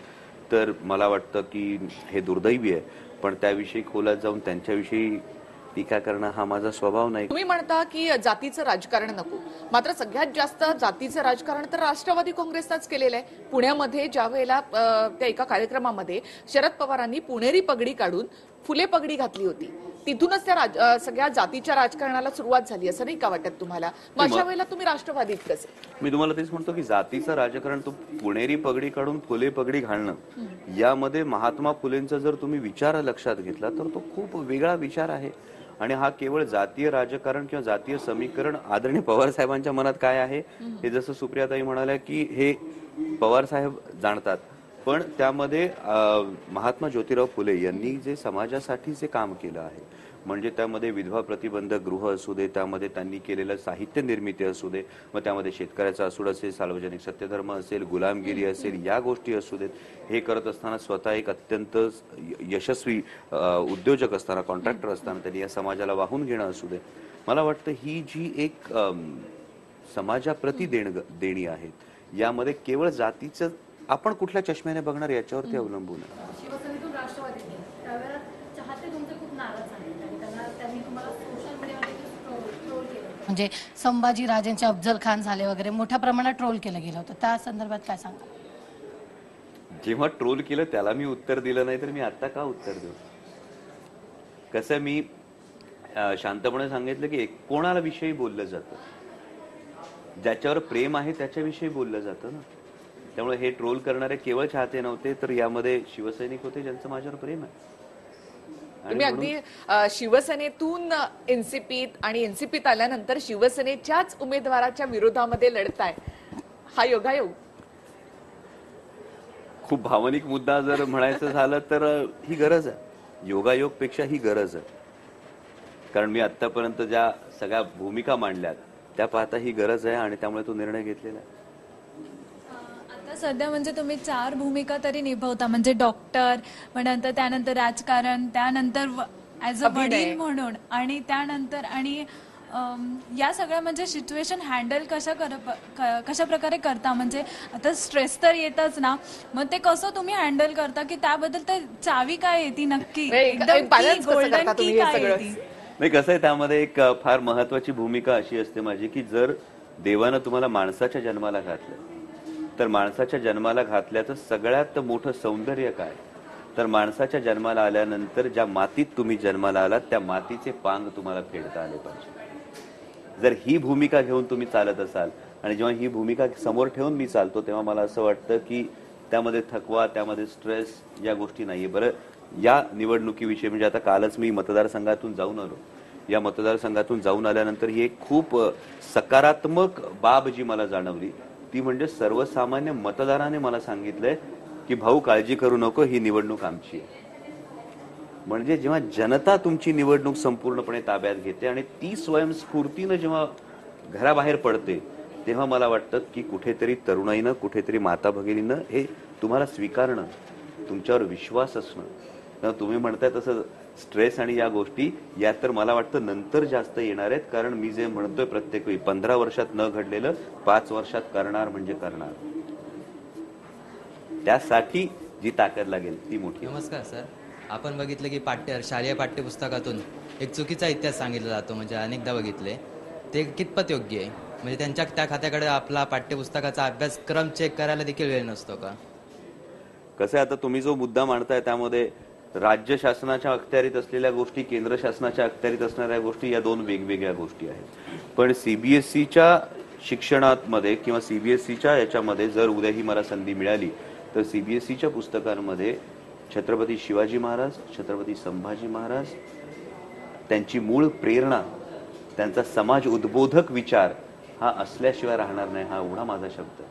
तर मला वाटतं की हे दुर्दैवी आहे. पण त्याविषयी खोलात जाऊन त्यांच्याविषयी टीका करणं हा माझा स्वभाव नाही. तुम्ही म्हणता की जातीचं राजकारण नको, मात्र सगळ्यात जास्त जातीचं राजकारण तर राष्ट्रवादी काँग्रेसनंच केलेलं आहे. पुण्यामध्ये ज्या वेळेला त्या एका कार्यक्रमामध्ये शरद पवारांनी पुणेरी पगडी काढून फुले पगडी घातली होती, तिथूनच त्या सगळ्या जातीच्या राजकारणाला सुरुवात झाली, असं नाही का वाटत तुम्हाला? मग अशा वेळेला तुम्ही राष्ट्रवादीत कसे? मी तुम्हाला तेच म्हणतो की जातीचं राजकारण, तो पुणेरी पगडी काढून फुले पगडी घालणं, यामध्ये महात्मा फुलेंचा जर तुम्ही विचार लक्षात घेतला तर तो खूप वेगळा विचार आहे. आणि हा केवळ जातीय राजकारण किंवा जातीय समीकरण आदरणीय पवार साहेबांच्या मनात काय आहे हे जसं सुप्रियाताई म्हणाल्या की हे पवार साहेब जाणतात. पण त्यामध्ये महात्मा ज्योतिराव फुले यांनी जे समाजासाठी जे काम केलं आहे, म्हणजे त्यामध्ये विधवा प्रतिबंधक गृह असू दे, त्यामध्ये त्यांनी केलेलं साहित्य निर्मिती असू दे, मग त्यामध्ये शेतकऱ्याचा असूड असेल, सार्वजनिक सत्यधर्म असेल, गुलामगिरी असेल, या गोष्टी असू देत, हे करत असताना स्वतः एक अत्यंत यशस्वी उद्योजक असताना, कॉन्ट्रॅक्टर असताना त्यांनी या समाजाला वाहून घेणं असू दे. मला वाटतं ही जी एक समाजाप्रती देणी आहेत, यामध्ये केवळ जातीचं आपण कुठल्या चष्म्याने बघणार याच्यावरती अवलंबून आहे. शिवसेनेतून राष्ट्रवादीत गेले, त्यावेळेला चाहते तुमचे खूप नाराज झाले आणि त्यांनी तुम्हाला सोशल मीडियामध्ये ट्रोल केलं. म्हणजे संभाजी राजांचे अफजल खान झाले वगैरे मोठ्या प्रमाणात ट्रोल केलं गेलं होतं, त्या संदर्भात काय सांगा? जेव्हा ट्रोल केलं त्याला मी उत्तर दिलं नाही तर मी आता का उत्तर देऊ? कसं, मी शांतपणे सांगितलं की कोणाला विषयी बोललं जातं, ज्याच्यावर प्रेम आहे त्याच्याविषयी बोललं जातं ना. त्यामुळे हे ट्रोल करणारे केवळ चाहते नव्हते, तर यामध्ये शिवसैनिक होते ज्यांचं माझ्यावर प्रेम आहे. तुम्ही अगदी शिवसेनेतून एनसीपीत आणि एनसीपीत आल्यानंतर शिवसेनेच्याच उमेदवाराच्या विरोधामध्ये लढताय, हा योगायोग? खूप भावनिक मुद्दा जर म्हणायचं झालं तर ही गरज आहे, योगायोग पेक्षा ही गरज आहे. कारण मी आतापर्यंत ज्या सगळ्या भूमिका मांडल्यात त्या पाहता ही गरज आहे आणि त्यामुळे तो निर्णय घेतलेला आहे. आता सध्या म्हणजे तुम्ही 4 भूमिका तरी निभवता, म्हणजे डॉक्टर, नंतर त्यानंतर राजकारण, त्यानंतर ॲज अ वडील म्हणून, आणि त्यानंतर आणि या सगळ्या म्हणजे सिच्युएशन हँडल कशा प्रकारे करता? म्हणजे आता स्ट्रेस तर येतच ना, मग ते कसं तुम्ही हँडल करता की त्याबद्दल ते चावी काय आहे ती नक्की गोल्डन की काय आहे ती? नाही, कसं आहे, त्यामध्ये एक फार महत्वाची भूमिका अशी असते माझी की जर देवानं तुम्हाला माणसाच्या जन्माला घातलं तर माणसाच्या जन्माला घातल्याचं सगळ्यात मोठं सौंदर्य काय, तर माणसाच्या जन्माला आल्यानंतर ज्या मातीत तुम्ही जन्माला आलात त्या मातीचे पांग तुम्हाला फेडता आले पाहिजे. जर ही भूमिका घेऊन तुम्ही चालत असाल, आणि जेव्हा ही भूमिका समोर ठेवून मी चालतो तेव्हा मला असं वाटतं की त्यामध्ये थकवा, त्यामध्ये स्ट्रेस या गोष्टी नाहीये. बरं, या निवडणुकीविषयी म्हणजे आता कालच मी मतदारसंघातून जाऊन आलो. या मतदारसंघातून जाऊन आल्यानंतर ही एक खूप सकारात्मक बाब जी मला जाणवली ती म्हणजे सर्वसामान्य मतदाराने मला सांगितलंय की भाऊ काळजी करू नको, ही निवडणूक आमची आहे. म्हणजे जेव्हा जनता तुमची निवडणूक संपूर्णपणे ताब्यात घेते आणि ती स्वयंस्फूर्तीनं जेव्हा घराबाहेर पडते तेव्हा मला वाटतं की कुठेतरी तरुणाईनं, कुठेतरी माता भगिनीनं हे तुम्हाला स्वीकारणं, तुमच्यावर विश्वास असणं. तेव्हा तुम्ही म्हणताय तसं स्ट्रेस आणि या गोष्टी या तर मला वाटतं नंतर जास्त येणार आहेत. कारण मी जे म्हणतोय प्रत्येक वेळी 15 वर्षात न घडलेलं 5 वर्षात करणार म्हणजे करणार. त्यासाठी जी ताकद लागेल ती मोठी. नमस्कार सर, आपण बघितलं की शालेय पाठ्यपुस्तकातून एक चुकीचा इतिहास सांगितला जातो, म्हणजे अनेकदा बघितले. ते कितपत योग्य आहे? म्हणजे त्यांच्या त्या खात्याकडे आपला पाठ्यपुस्तकाचा अभ्यासक्रम चेक करायला देखील वेळ नसतो का? कसं आहे, आता तुम्ही जो मुद्दा मांडताय त्यामध्ये राज्य शासनाच्या अखत्यारीत असलेल्या गोष्टी, केंद्र शासनाच्या अखत्यारीत असणाऱ्या गोष्टी या दोन वेगवेगळ्या गोष्टी आहेत. पण सीबीएसईच्या शिक्षणामध्ये किंवा सीबीएसईच्या याच्यामध्ये जर उद्या ही मला संधी मिळाली तर सीबीएसईच्या पुस्तकांमध्ये छत्रपती शिवाजी महाराज, छत्रपती संभाजी महाराज, त्यांची मूळ प्रेरणा, त्यांचा समाज उद्बोधक विचार हा असल्याशिवाय राहणार नाही, हा एवढा माझा शब्द.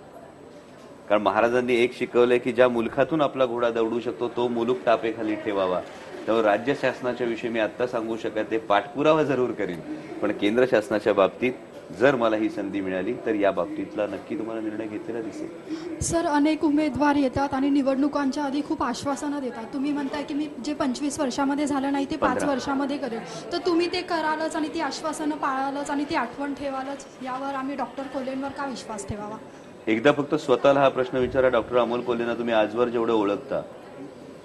कारण महाराजांनी एक शिकवलंय की ज्या मुलखातून आपला घोडा दौडू शकतो तो मुलूक टापेखाली ठेवावा. त्यामुळे राज्य शासनाच्या विषयी मी आता सांगू शकत ते पाठपुरावा जरूर करीन, पण केंद्र शासनाच्या बाबतीत जर मला ही संधी मिळाली तर या बाबतीतला नक्की तुम्हाला निर्णय घेतलेला दिसेल. सर, अनेक उमेदवार येतात आणि निवडणुकांच्या आधी खूप आश्वासनं देतात. तुम्ही म्हणताय की मी जे 25 वर्षामध्ये झालं नाही ते 5 वर्षामध्ये करेल, तर तुम्ही ते करालच आणि ती आश्वासनं पाळालच आणि ती आठवण ठेवालच, यावर आम्ही डॉक्टर कोल्हेंवर का विश्वास ठेवावा? एकदा फक्त स्वतःला हा प्रश्न विचारा, डॉक्टर अमोल कोल्हेंना तुम्ही आजवर जेवढं ओळखता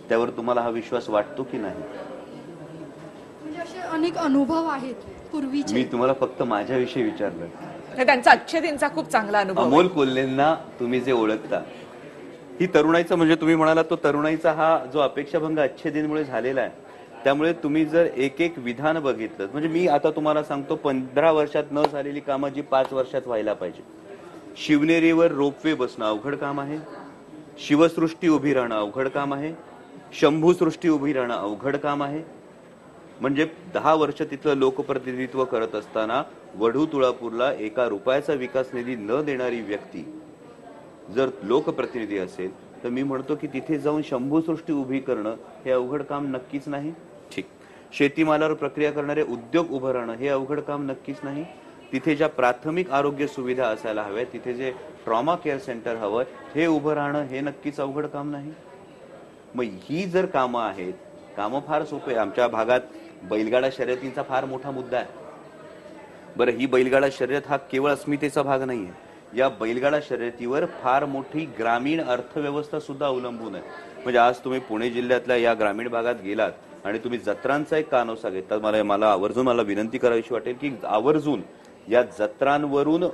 त्यावर तुम्हाला हा विश्वास वाटतो की नाही? म्हणजे असे अनेक अनुभव आहेत पूर्वीचे. मी तुम्हाला फक्त माझ्याविषयी विचारलं. त्यांचा अच्छेदींचा खूप चांगला अनुभव. अमोल कोल्हेंना तुम्ही जे ओळखता, ही तरुणाईचा म्हणजे तुम्ही म्हणाला तो तरुणाईचा हा जो अपेक्षाभंग अच्छेदींमुळे झालेला आहे, त्यामुळे तुम्ही जर एक एक विधान बघितलं, म्हणजे मी आता तुम्हाला सांगतो 15 वर्षात न झालेली कामं जी 5 वर्षात व्हायला पाहिजे. शिवनेरीवर रोपवे बसणं अवघड काम आहे, शिवसृष्टी उभी राहणं अवघड काम आहे, शंभूसृष्टी उभी राहणं अवघड काम आहे. म्हणजे 10 वर्ष तिथलं लोकप्रतिनिधित्व करत असताना वढू तुळापूरला ₹1 विकास निधी न देणारी व्यक्ती जर लोकप्रतिनिधी असेल तर मी म्हणतो की तिथे जाऊन शंभूसृष्टी उभी करणं हे अवघड काम नक्कीच नाही. ठीक, शेतीमालावर प्रक्रिया करणारे उद्योग उभं राहणं हे अवघड काम नक्कीच नाही. तिथे ज्या प्राथमिक आरोग्य सुविधा असायला हव्या, तिथे जे ट्रॉमा केअर सेंटर हवं हे उभं राहणं हे नक्कीच अवघड काम नाही. मग ही जर कामं आहेत, कामं फार सोपे. आमच्या भागात बैलगाडा शर्यतींचा फार मोठा मुद्दा आहे. बरं, ही बैलगाडा शर्यत हा केवळ अस्मितेचा भाग नाहीये. या बैलगाडा शर्यतीवर फार मोठी ग्रामीण अर्थव्यवस्था सुद्धा अवलंबून आहे. म्हणजे आज तुम्ही पुणे जिल्ह्यातल्या या ग्रामीण भागात गेलात आणि तुम्ही जत्रांचा एक कानोसा घेतला, मला आवर्जून विनंती करावीशी वाटेल की आवर्जून या जत्रांवरून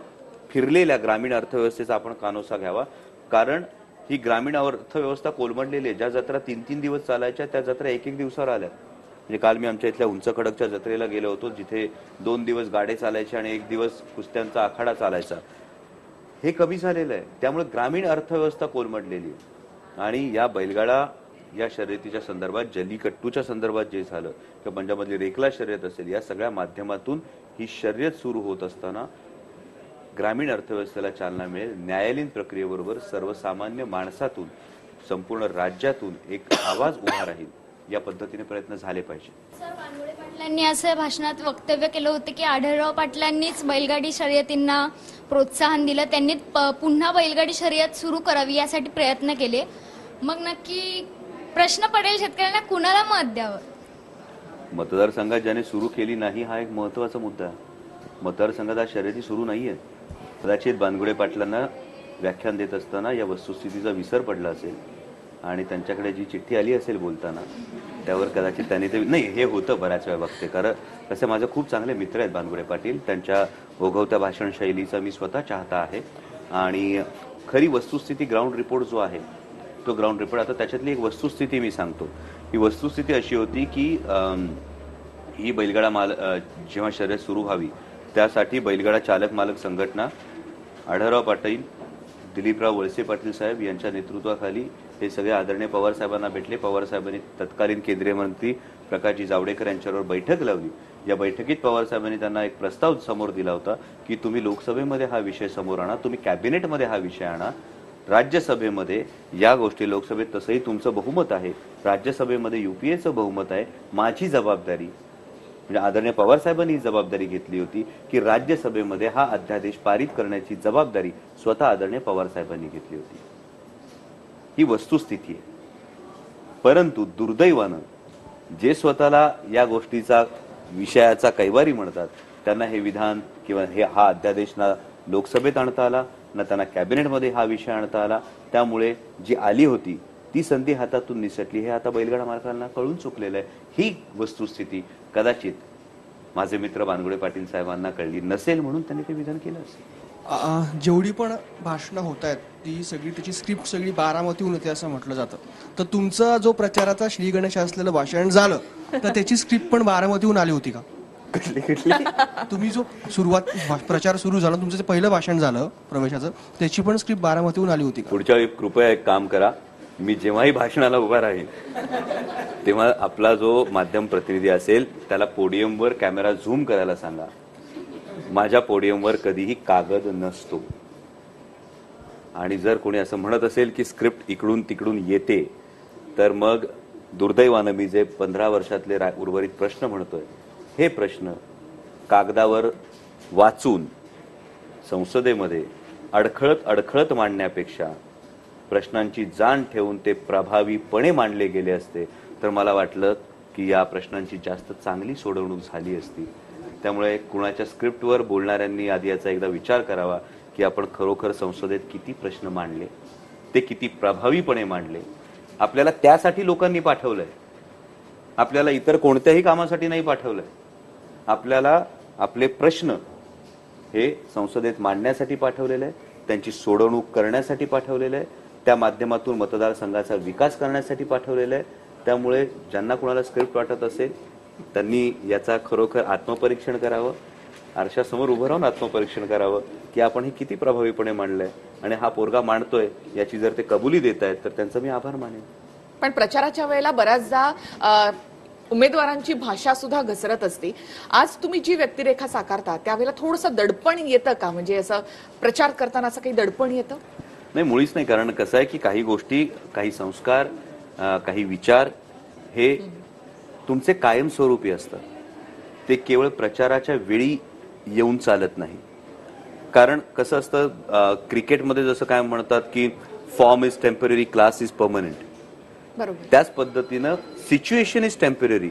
फिरलेल्या ग्रामीण अर्थव्यवस्थेचा आपण कानोसा घ्यावा. कारण ही ग्रामीण अर्थव्यवस्था कोलमडलेली आहे. ज्या जत्रा 3-3 दिवस चालायच्या त्या जत्रा 1-1 दिवसावर आल्या. म्हणजे काल मी आमच्या इथल्या उंच खडकच्या जत्रेला गेलो होतो, जिथे 2 दिवस गाडे चालायचे आणि 1 दिवस कुस्त्यांचा आखाडा चालायचा. हे कमी झालेलं आहे. त्यामुळे ग्रामीण अर्थव्यवस्था कोलमडलेली आहे. आणि या बैलगाडा या शर्यतीच्या संदर्भात, जल्लीकट्टूच्या संदर्भात जे झालं किंवा पंजाबमधली रेखला शर्यत असेल, या सगळ्या माध्यमातून ही शर्यत सुरू होत असताना ग्रामीण अर्थव्यवस्थेला चालना मिळेल. न्यायालयीन प्रक्रियेबरोबर सर्वसामान्य माणसातून, संपूर्ण राज्यातून एक आवाज उभा राहील, या पद्धतीने प्रयत्न झाले पाहिजे. सर, बानगुडे पाटलांनी असं भाषणात वक्तव्य केलं होतं की आढळराव पाटलांनीच बैलगाडी शर्यतींना प्रोत्साहन दिलं, त्यांनी पुन्हा बैलगाडी शर्यत सुरू करावी यासाठी प्रयत्न केले. मग नक्की प्रश्न पडेल शेतकऱ्यांना, कुणाला मत द्यावं? मतदारसंघात ज्याने सुरू केली नाही हा एक महत्वाचा मुद्दा आहे. मतदारसंघात आज शर्यती सुरू नाहीये. कदाचित बानगुडे पाटलांना व्याख्यान देत असताना या वस्तुस्थितीचा विसर पडला असेल आणि त्यांच्याकडे जी चिठ्ठी आली असेल बोलताना त्यावर कदाचित त्यांनी ते नाही, हे होतं बऱ्याच वेळा बघते. कारण तसे माझे खूप चांगले मित्र आहेत बानगुडे पाटील, त्यांच्या ओघवत्या भाषण शैलीचा मी स्वतः चाहता आहे. आणि खरी वस्तुस्थिती, ग्राउंड रिपोर्ट जो आहे तो ग्राउंड रिपोर्ट, आता त्याच्यातली एक वस्तुस्थिती मी सांगतो. ही वस्तुस्थिती अशी होती की ही बैलगाडा जेव्हा शर्यत सुरू व्हावी त्यासाठी बैलगाडा चालक मालक संघटना, आढळराव पाटील, दिलीपराव वळसे पाटील साहेब यांच्या नेतृत्वाखाली हे सगळे आदरणीय पवार साहेबांना भेटले. पवार साहेबांनी तत्कालीन केंद्रीय मंत्री प्रकाशजी जावडेकर यांच्याबरोबर बैठक लावली. या बैठकीत पवार साहेबांनी त्यांना एक प्रस्ताव समोर दिला होता की तुम्ही लोकसभेमध्ये हा विषय समोर आणा, तुम्ही कॅबिनेटमध्ये हा विषय आणा, राज्यसभेमध्ये या गोष्टी, लोकसभेत तसंही तुमचं बहुमत आहे, राज्यसभेमध्ये युपीएचं बहुमत आहे, माझी जबाबदारी म्हणजे आदरणीय पवार साहेबांनी ही जबाबदारी घेतली होती की राज्यसभेमध्ये हा अध्यादेश पारित करण्याची जबाबदारी स्वतः आदरणीय पवार साहेबांनी घेतली होती. ही वस्तुस्थिती आहे. परंतु दुर्दैवानं जे स्वतःला या गोष्टीचा विषयाचा कैवारी म्हणतात त्यांना हे विधान किंवा हा अध्यादेश ना लोकसभेत आणता आला ना त्यांना कॅबिनेटमध्ये हा विषय आणता आला. त्यामुळे जी आली होती ती संधी हातातून निसटली. हे आता बैलगाडा मालकांना कळून चुकलेलं आहे. ही वस्तुस्थिती कदाचित माझे मित्र बानगुडे पाटील साहेबांना कळली नसेल म्हणून त्यांनी ते विधान केलं असेल. जेवढी पण भाषणं होत आहेत ती सगळी त्याची स्क्रिप्ट सगळी बारामतीहून येते असं म्हटलं जातं. तर तुमचा जो प्रचाराचा श्री गणेश असलेलं भाषण झालं तर त्याची स्क्रिप्ट पण बारामतीहून आली होती का? तुम्ही जो प्रचार सुरू झाला, तुमचं जे पहिलं भाषण झालं प्रवेशाचं, त्याची पण स्क्रिप्ट बारामतीहून आली होती का? पुढच्या वेळी कृपया एक काम करा, मी जेव्हाही भाषणाला उभा राहील तेव्हा आपला जो माध्यम प्रतिनिधी असेल त्याला पोडियमवर कॅमेरा झूम करायला सांगा. माझ्या पोडियमवर कधीही कागद नसतो. आणि जर कोणी असं म्हणत असेल की स्क्रिप्ट इकडून तिकडून येते तर मग दुर्दैवानं मी जे 15 वर्षातले उर्वरित प्रश्न म्हणतोय हे प्रश्न कागदावर वाचून संसदेमध्ये अडखळत मांडण्यापेक्षा प्रश्नांची जाण ठेवून ते प्रभावीपणे मांडले गेले असते तर मला वाटलं की या प्रश्नांची जास्त चांगली सोडवणूक झाली असती. त्यामुळे कुणाच्या स्क्रिप्टवर बोलणाऱ्यांनी आधी याचा एकदा विचार करावा की आपण खरोखर संसदेत किती प्रश्न मांडले, ते किती प्रभावीपणे मांडले. आपल्याला त्यासाठी लोकांनी पाठवलंय, आपल्याला इतर कोणत्याही कामासाठी नाही पाठवलंय. आपल्याला आपले प्रश्न हे संसदेत मांडण्यासाठी पाठवलेले आहे, त्यांची सोडवणूक करण्यासाठी पाठवलेलं आहे, त्या माध्यमातून मतदारसंघाचा विकास करण्यासाठी पाठवलेलं आहे. त्यामुळे ज्यांना कुणाला स्क्रिप्ट वाटत असेल त्यांनी याचा खरोखर आत्मपरीक्षण करावं, आरशासमोर उभं राहून आत्मपरीक्षण करावं की आपण हे किती प्रभावीपणे मांडलंय आणि हा पोरगा मांडतोय याची जर ते कबुली देत आहेत तर त्यांचा मी आभार मानेन. पण प्रचाराच्या वेळेला बऱ्याचदा उमेदवारांची भाषा सुद्धा घसरत असते. आज तुम्ही जी व्यक्तिरेखा साकारता त्यावेळेला थोडंसं दडपण येतं का? म्हणजे असं प्रचार करताना असं काही दडपण येतं? नाही, मुळीच नाही. कारण कसं आहे की काही गोष्टी, काही संस्कार, काही विचार हे तुमचे कायमस्वरूपी असतात. ते केवळ प्रचाराच्या वेळी येऊन चालत नाही. कारण कसं असतं, क्रिकेटमध्ये जसं काय म्हणतात की form is temporary, class is permanent. बरोबर. त्याच पद्धतीनं सिच्युएशन इज टेम्पररी,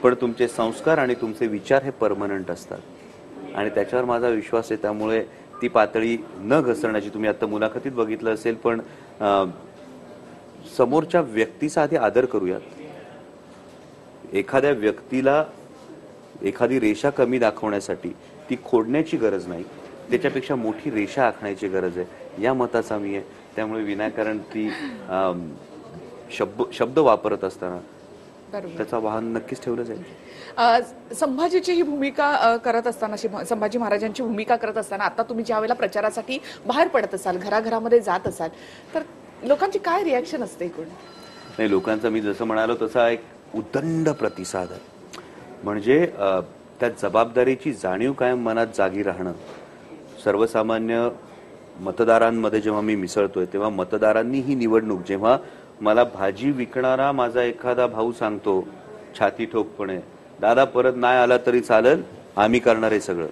पण तुमचे संस्कार आणि तुमचे विचार हे परमनंट असतात. आणि त्याच्यावर माझा विश्वास आहे. त्यामुळे ती पातळी न घसरण्याची, तुम्ही आता मुलाखतीत बघितलं असेल, पण समोरच्या व्यक्तीचा आधी आदर करूयात. एखाद्या व्यक्तीला एखादी रेषा कमी दाखवण्यासाठी ती खोडण्याची गरज नाही, त्याच्यापेक्षा मोठी रेषा आखण्याची गरज आहे, या मताचा मी आहे. त्यामुळे विनाकारण ती शब्द वापरत असताना त्याचा वाहन नक्कीच ठेवलं जाईल. संभाजीची ही भूमिका करत असताना, संभाजी महाराजांची भूमिका करत असताना आता तुम्ही ज्या वेळेला प्रचारासाठी बाहेर पडत असाल, घराघरामध्ये जात असाल, तर लोकांची काय रिॲक्शन असते एकूण? नाही, लोकांचा मी जसं म्हणालो तसा एक उदंड प्रतिसाद आहे. म्हणजे त्या जबाबदारीची जाणीव कायम मनात जागी राहणं. सर्वसामान्य मतदारांमध्ये जेव्हा मी मिसळतोय तेव्हा मतदारांनी ही निवडणूक, जेव्हा मला भाजी विकणारा माझा एखादा भाऊ सांगतो छाती ठोकपणे, दादा परत नाही आला तरी चालेल, आम्ही करणार आहे सगळं.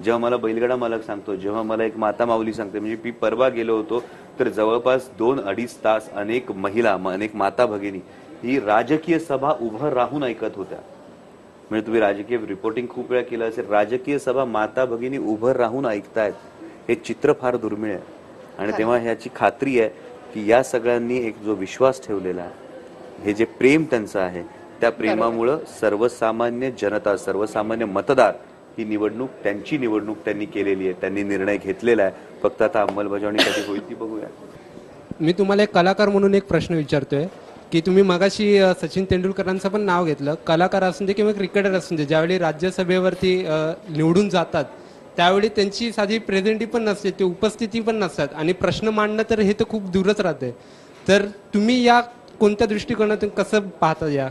जेव्हा मला बैलगाडा मालक सांगतो, जेव्हा मला एक माता माऊली सांगते, म्हणजे मी परवा गेलो होतो तर जवळपास 2-2.5 तास अनेक महिला, अनेक माता भगिनी ही राजकीय सभा उभं राहून ऐकत होत्या. म्हणजे तुम्ही राजकीय रिपोर्टिंग खूप वेळा केलं असेल, राजकीय सभा माता भगिनी उभं राहून ऐकतायत, हे चित्र फार दुर्मिळ आहे. आणि तेव्हा ह्याची खात्री आहे की या सगळ्यांनी एक जो विश्वास ठेवलेला आहे, हे जे प्रेम त्यांचं आहे, त्या प्रेमामुळं सर्वसामान्य जनता, सर्वसामान्य मतदार ही निवडणूक, त्यांची निवडणूक त्यांनी केलेली आहे, त्यांनी निर्णय घेतलेला आहे. फक्त आता अंमलबजावणी कधी होईल ती बघूया. मी तुम्हाला एक कलाकार म्हणून एक प्रश्न विचारतोय की तुम्ही मगाशी सचिन तेंडुलकरांचं पण नाव घेतलं. कलाकार असून दे किंवा क्रिकेटर असून दे, ज्यावेळी राज्यसभेवरती निवडून जातात त्यावेळी त्यांची साधी प्रेझेंटी पण नसते, ते उपस्थिती पण नसतात आणि प्रश्न मांडणं तर हे तर खूप दूरच राहते. तर तुम्ही या कोणत्या दृष्टिकोनातून कसं पाहता या?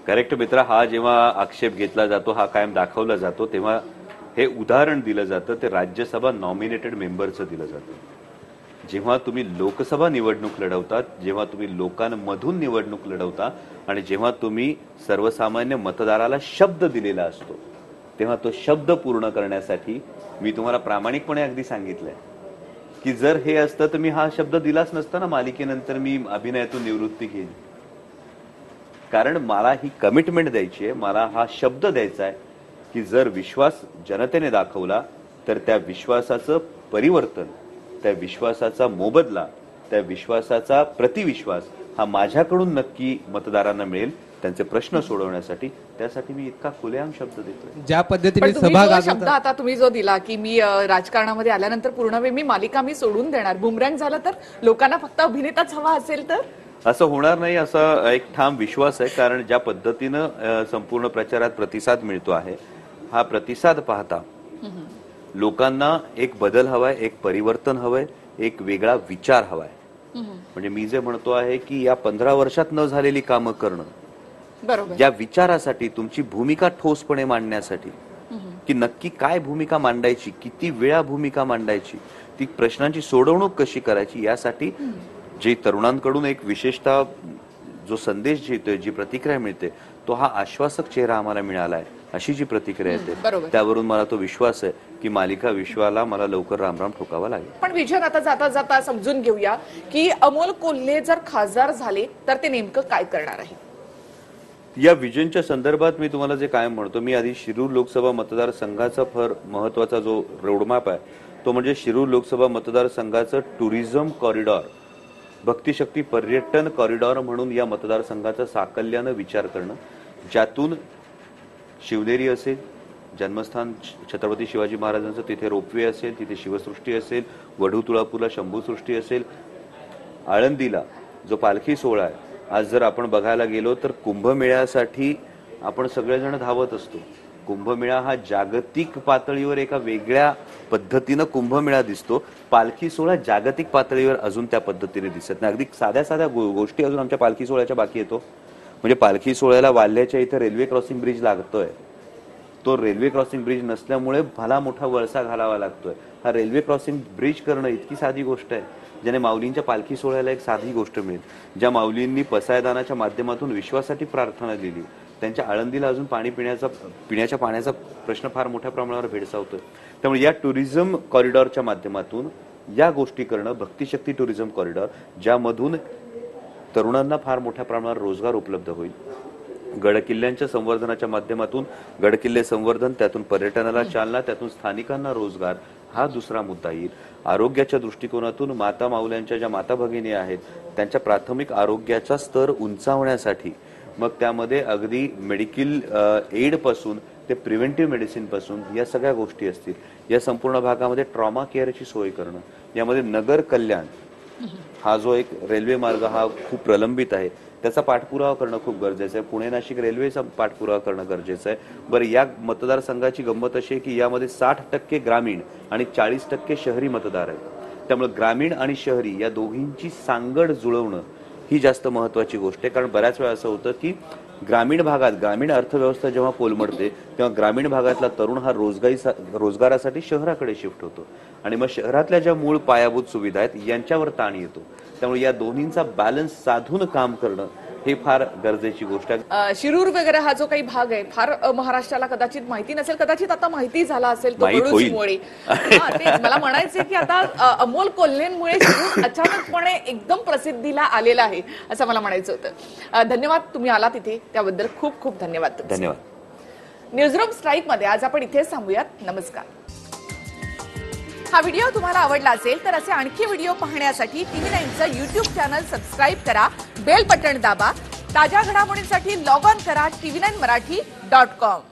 करेक्ट मित्र, हा जेव्हा आक्षेप घेतला जातो, हा कायम दाखवला जातो, तेव्हा हे उदाहरण दिलं जातं ते राज्यसभा नॉमिनेटेड मेंबरचं दिलं जातं. जेव्हा तुम्ही लोकसभा निवडणूक लढवतात, जेव्हा तुम्ही लोकांमधून निवडणूक लढवता आणि जेव्हा तुम्ही सर्वसामान्य मतदाराला शब्द दिलेला असतो, तेव्हा तो शब्द पूर्ण करण्यासाठी मी तुम्हाला प्रामाणिकपणे अगदी सांगितलंय की जर हे असतं तर मी हा शब्द दिलाच नसता ना, मालिकेनंतर मी अभिनयातून निवृत्ती घेईन. कारण मला ही कमिटमेंट द्यायची आहे, मला हा शब्द द्यायचा आहे की जर विश्वास जनतेने दाखवला तर त्या विश्वासाचं परिवर्तन, त्या विश्वासाचा मोबदला, त्या विश्वासाचा प्रतिविश्वास हा माझ्याकडून नक्की मतदारांना मिळेल त्यांचे प्रश्न सोडवण्यासाठी. त्यासाठी मी इतका खुलेआम शब्द देतोय. ज्या पद्धतीने शब्द आता तुम्ही जो दिला की मी राजकारणामध्ये आल्यानंतर पूर्ण वेळ मी मालिका मी सोडून देणार, बुमरँग झालं तर लोकांना फक्त अभिनेताच हवा असेल तर असं होणार नाही, असा एक ठाम विश्वास आहे. कारण ज्या पद्धतीनं संपूर्ण प्रचारात प्रतिसाद मिळतो आहे, हा प्रतिसाद पाहता लोकांना एक बदल हवाय, एक परिवर्तन हवंय, एक वेगळा विचार हवाय. म्हणजे मी जे म्हणतो आहे की या 15 वर्षात न झालेली कामं करणं, बरोबर, या विचारासाठी तुमची भूमिका ठोसपणे मांडण्यासाठी की नक्की काय भूमिका मांडायची, किती वेळा भूमिका मांडायची, ती प्रश्नांची सोडवणूक कशी करायची, यासाठी जे तरुणांकडून एक विशेषतः जो संदेश येतोय, जी प्रतिक्रिया मिळते, तो हा आश्वासक चेहरा आम्हाला मिळाला आहे, अशी जी प्रतिक्रिया येते त्यावरून मला तो विश्वास आहे की मालिका विश्वाला मला लवकर रामराम ठोकावा लागेल. पण विजन, आता जाता जाता समजून घेऊया की अमोल कोल्हे जर खासदार झाले तर ते नेमकं काय करणार आहे. या विजनच्या संदर्भात मी तुम्हाला जे कायम म्हणतो, मी आधी शिरूर लोकसभा मतदारसंघाचा फार महत्वाचा जो रोडमॅप आहे तो म्हणजे शिरूर लोकसभा मतदारसंघाचं टुरिझम कॉरिडॉर, भक्तिशक्ती पर्यटन कॉरिडॉर म्हणून या मतदारसंघाचा साकल्यानं विचार करणं, ज्यातून शिवनेरी असेल, जन्मस्थान छत्रपती शिवाजी महाराजांचं, तिथे रोपवे असेल, तिथे शिवसृष्टी असेल, वढू तुळापूरला शंभूसृष्टी असेल, आळंदीला जो पालखी सोहळा आहे, आज जर आपण बघायला गेलो तर कुंभमेळ्यासाठी आपण सगळेजण धावत असतो. कुंभमेळा हा जागतिक पातळीवर एका वेगळ्या पद्धतीनं कुंभमेळा दिसतो, पालखी सोहळा जागतिक पातळीवर अजून त्या पद्धतीने दिसत नाही. अगदी साध्या साध्या गोष्टी अजून आमच्या पालखी सोहळ्याच्या बाकी येतो. म्हणजे पालखी सोहळ्याला वाल्याच्या इथे रेल्वे क्रॉसिंग ब्रिज लागतोय, तो रेल्वे क्रॉसिंग ब्रिज नसल्यामुळे भला मोठा वळसा घालावा लागतोय. हा रेल्वे क्रॉसिंग ब्रिज करणं इतकी साधी गोष्ट आहे, ज्याने माऊलींच्या पालखी सोहळ्याला एक साधी गोष्ट मिळेल. ज्या माऊलींनी पसायदानाच्या माध्यमातून विश्वासाठी प्रार्थना लिहिली, त्यांच्या आळंदीला अजून पिण्याच्या पाण्याचा प्रश्न फार मोठ्या प्रमाणावर भेडसावतोय. त्यामुळे या टुरिझम कॉरिडॉरच्या माध्यमातून या गोष्टी करणं, भक्तिशक्ती टुरिझम कॉरिडॉर, ज्यामधून तरुणांना फार मोठ्या प्रमाणावर रोजगार उपलब्ध होईल. गडकिल्ल्यांच्या संवर्धनाच्या माध्यमातून गडकिल्ले संवर्धन, त्यातून पर्यटनाला चालना, त्यातून स्थानिकांना रोजगार, हा दुसरा मुद्दा येईल. आरोग्याच्या दृष्टिकोनातून माता माऊल्यांच्या ज्या माता भगिनी आहेत त्यांच्या प्राथमिक आरोग्याचा स्तर उंचावण्यासाठी, मग त्यामध्ये अगदी मेडिकल एड पासून ते प्रिव्हेंटिव्ह मेडिसिन पासून या सगळ्या गोष्टी असतील. या संपूर्ण भागामध्ये ट्रॉमा केअरची सोय करणं, यामध्ये नगर कल्याण हा जो एक रेल्वे मार्ग हा खूप प्रलंबित आहे, त्याचा पाठपुरावा करणं खूप गरजेचं आहे. पुणे नाशिक रेल्वेचा पाठपुरावा करणं गरजेचं आहे. बरं, या मतदारसंघाची गंमत अशी आहे की यामध्ये 60% ग्रामीण आणि 40% शहरी मतदार आहेत. त्यामुळे ग्रामीण आणि शहरी या दोघींची सांगड जुळवणं ही जास्त महत्वाची गोष्ट आहे. कारण बऱ्याच वेळा असं होतं की ग्रामीण भागात ग्रामीण अर्थव्यवस्था जेव्हा कोलमडते तेव्हा ग्रामीण भागातला तरुण हा रोजगारासाठी शहराकडे शिफ्ट होतो आणि मग शहरातल्या ज्या मूळ पायाभूत सुविधा आहेत यांच्यावर ताण येतो. त्यामुळे या दोन्हींचा बॅलन्स साधून काम करणं हे फार गरजेची गोष्ट आहे. शिरूर वगैरे हा जो काही भाग आहे फार महाराष्ट्राला कदाचित माहिती नसेल, कदाचित आता माहिती झाला असेल तो गडूजमुळे. मला म्हणायचंय की आता अमोल कोल्हेंमुळे शिरूर अचानकपणे एकदम प्रसिद्धीला आलेला आहे असं मला म्हणायचं होतं. धन्यवाद, तुम्ही आला तिथे त्याबद्दल खूप खूप धन्यवाद. धन्यवाद. न्यूजरूम स्ट्राईक मध्ये आज आपण इथेच थांबूयात. नमस्कार. हा व्हिडिओ तुम्हाला आवडला असेल तर असे आणखी व्हिडिओ पाहण्यासाठी TV9चं YouTube चॅनल सबस्क्राईब करा, बेल बटन दाबा. ताज्या घडामोडींसाठी लॉग ऑन करा TV9marathi.com.